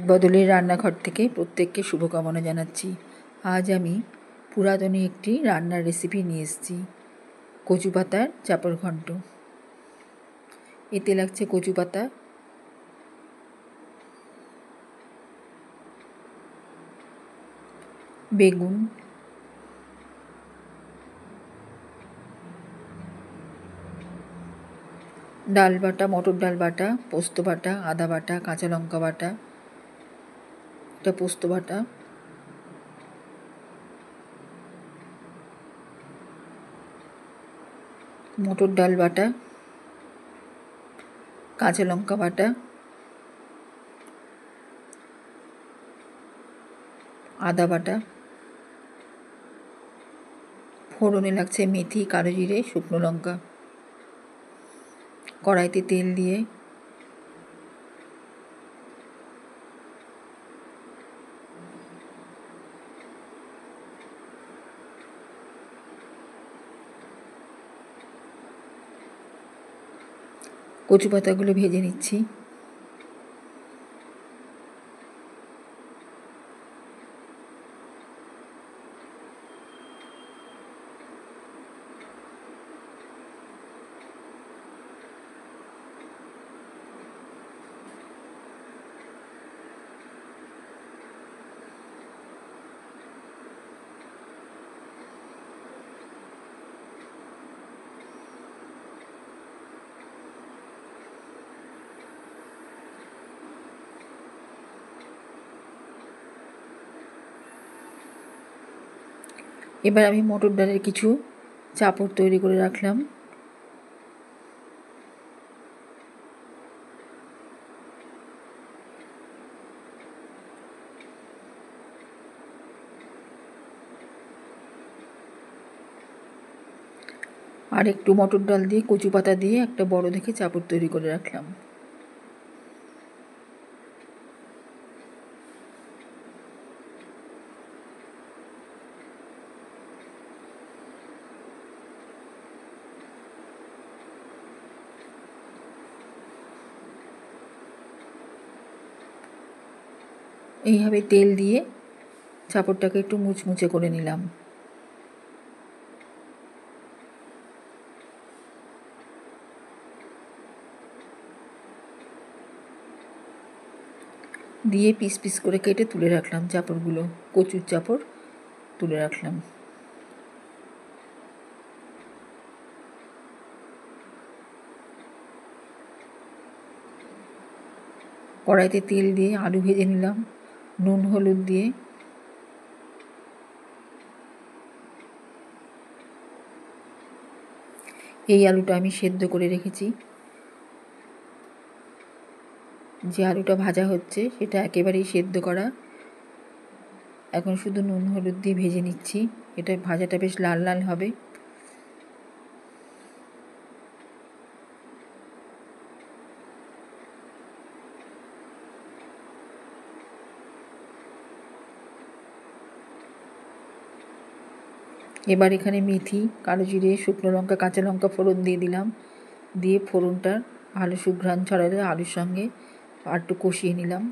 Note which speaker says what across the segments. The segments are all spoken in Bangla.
Speaker 1: বদলের রান্নাঘর থেকে প্রত্যেককে শুভকামনা জানাচ্ছি। আজ আমি পুরাতনী একটি রান্নার রেসিপি নিয়ে এসেছি, কচু পাতার চাপড় ঘন্ট। এতে লাগছে কচু পাতা, বেগুন, ডাল বাটা, মটর ডাল বাটা, পোস্ত বাটা, আদা বাটা, কাঁচা লঙ্কা বাটা, এটা পোস্ত বাটা, মটর ডাল বাটা, কাঁচা লঙ্কা বাটা, আদা বাটা, ফোড়নে লাগছে মেথি, কালো জিরে, শুকনো লঙ্কা। কড়াইতে তেল দিয়ে কচু পাতাগুলো ভেজে নিচ্ছি। এবার আমি মটর ডালের কিছু চাপড় তৈরি করে রাখলাম। আর একটু মটর ডাল দিয়ে কচু পাতা দিয়ে একটা বড় দেখে চাপড় তৈরি করে রাখলাম। এইভাবে তেল দিয়ে চাপড়টাকে একটু মুচমুচে করে নিলাম। দিয়ে পিস পিস করে কেটে তুলে রাখলাম চাপড়গুলো, কচুর চাপড় তুলে রাখলাম। কড়াইতে তেল দিয়ে আলু ভেজে নিলাম নুন হলুদ দিয়ে। এই আলুটা আমি সেদ্ধ করে রেখেছি। যে আলুটা ভাজা হচ্ছে সেটা একেবারেই সেদ্ধ করা। এখন শুধু নুন হলুদ দিয়ে ভেজে নিচ্ছি। এটা ভাজাটা বেশ লাল লাল হবে। এবার এখানে মেথি, কালো জিরে, শুকনো লঙ্কা, কাঁচা লঙ্কা ফোড়ন দিয়ে দিলাম। দিয়ে ফোড়নটার ভালো সুঘ্রাণ ছড়ালে আলুর সঙ্গে আর একটু কষিয়ে নিলাম।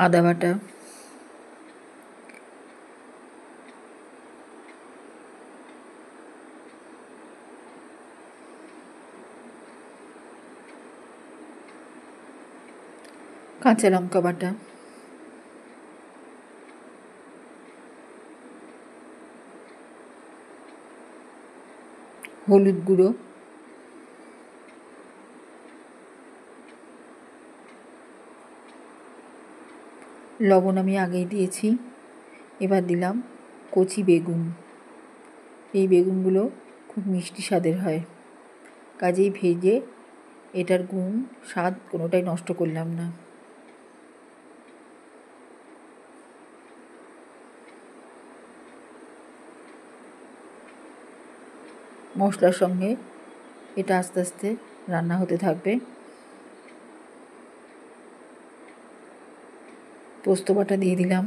Speaker 1: আদা বাটা, কাঁচা লঙ্কা বাটা, হলুদ গুঁড়ো, লবণ আমি আগেই দিয়েছি। এবার দিলাম কচি বেগুন। এই বেগুনগুলো খুব মিষ্টি স্বাদের হয়, কাজেই ভেজে এটার গুণ স্বাদ কোনোটাই নষ্ট করলাম না। মশলার সঙ্গে এটা আস্তে আস্তে রান্না হতে থাকবে। পোস্ত বাটা দিয়ে দিলাম,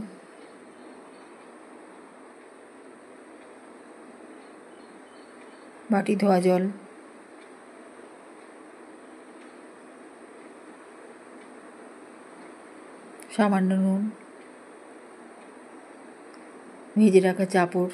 Speaker 1: বাটি ধোয়া জল, সামান্য নুন, ভেজে রাখা চাপড়,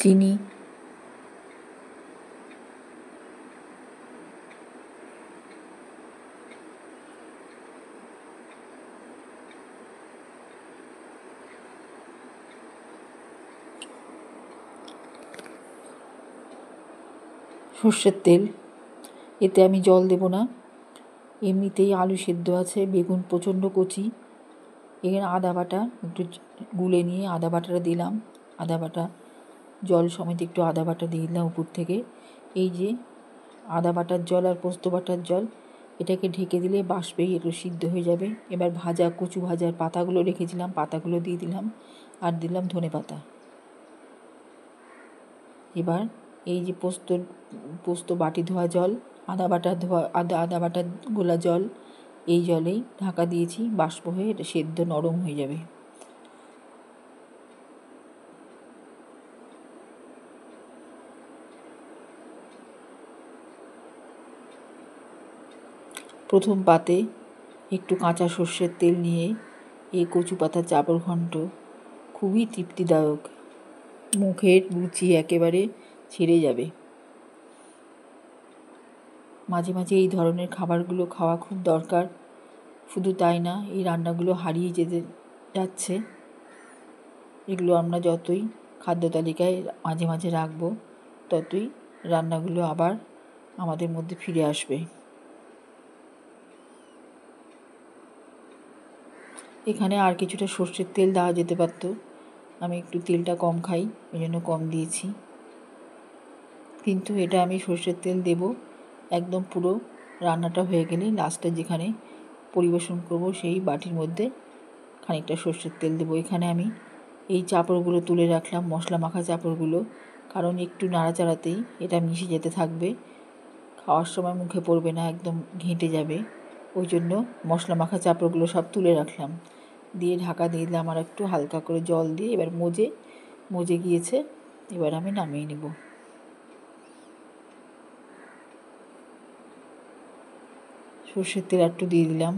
Speaker 1: চিনি, সর্ষের তেল। এতে আমি জল দেব না, এমনিতেই আলু সেদ্ধ আছে, বেগুন প্রচণ্ড কচি। এখানে আদা বাটা একটু গুলে নিয়ে আদা বাটাটা দিলাম, আদা বাটা জল সমেত একটু আদা বাটা দিয়ে দিলাম উপর থেকে। এই যে আদা বাটার জল আর পোস্ত বাটার জল, এটাকে ঢেকে দিলে বাষ্পেই একটু সিদ্ধ হয়ে যাবে। এবার কচু ভাজার পাতাগুলো রেখেছিলাম, পাতাগুলো দিয়ে দিলাম, আর দিলাম ধনে পাতা। এবার এই যে পোস্ত বাটি ধোয়া জল, আদা বাটা গোলা জল, এই জলেই ঢাকা দিয়েছি, বাষ্প হয়ে এটা সেদ্ধ নরম হয়ে যাবে। প্রথম পাতে একটু কাঁচা সর্ষের তেল নিয়ে এই কচু পাতার চাপড় ঘন্ট খুবই তৃপ্তিদায়ক, মুখের রুচি একেবারে ছেড়ে যাবে। মাঝে মাঝে এই ধরনের খাবারগুলো খাওয়া খুব দরকার। শুধু তাই না, এই রান্নাগুলো হারিয়ে যেতে যাচ্ছে। এগুলো আমরা যতই খাদ্য তালিকায় মাঝে মাঝে রাখবো, ততই রান্নাগুলো আবার আমাদের মধ্যে ফিরে আসবে। এখানে আর কিছুটা সর্ষের তেল দেওয়া যেতে পারত, আমি একটু তেলটা কম খাই, ওই জন্য কম দিয়েছি। কিন্তু এটা আমি সর্ষের তেল দেব একদম পুরো রান্নাটা হয়ে গেলে, লাস্টে যেখানে পরিবেশন করব সেই বাটির মধ্যে খানিকটা সর্ষের তেল দেবো। এখানে আমি এই চাপড়গুলো তুলে রাখলাম, মশলা মাখা চাপড়গুলো, কারণ একটু নাড়াচাড়াতেই এটা মিশে যেতে থাকবে, খাওয়ার সময় মুখে পড়বে না, একদম ঘেঁটে যাবে। ওই জন্য মশলা মাখা চাপড়গুলো সব তুলে রাখলাম, দিয়ে ঢাকা দিয়ে দিলাম আর একটু হালকা করে জল দিয়ে। এবার মজে গিয়েছে, এবার আমি নামিয়ে নেব। সর্ষের তেল একটু দিয়ে দিলাম,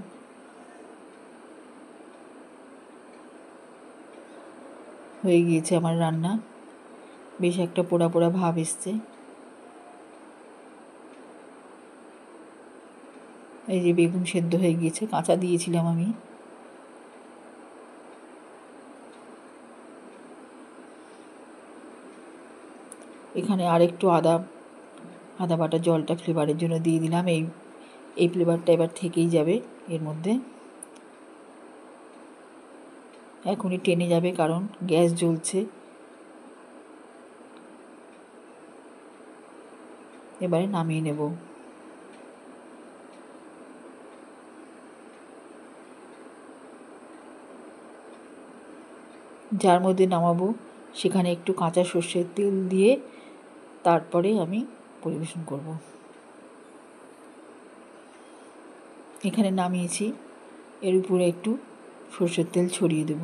Speaker 1: হয়ে গিয়েছে আমার রান্না। বেশ একটা পোড়া পোড়া ভাব এসছে। এই যে বেগুন সেদ্ধ হয়ে গিয়েছে, কাঁচা দিয়েছিলাম আমি। এখানে আর একটু আদা বাটা জলটা ফ্লেভারের জন্য দিয়ে দিলাম। এই ফ্লেভারটা এবার থেকেই যাবে এর মধ্যে, এখনই টেনে যাবে কারণ গ্যাস জ্বলছে। এবারে নামিয়ে নেব। যার মধ্যে নামাবো সেখানে একটু কাঁচা সর্ষের তেল দিয়ে তারপরে আমি পরিবেশন করব। এখানে নামিয়েছি, এর উপরে একটু সর্ষের তেল ছড়িয়ে দেব।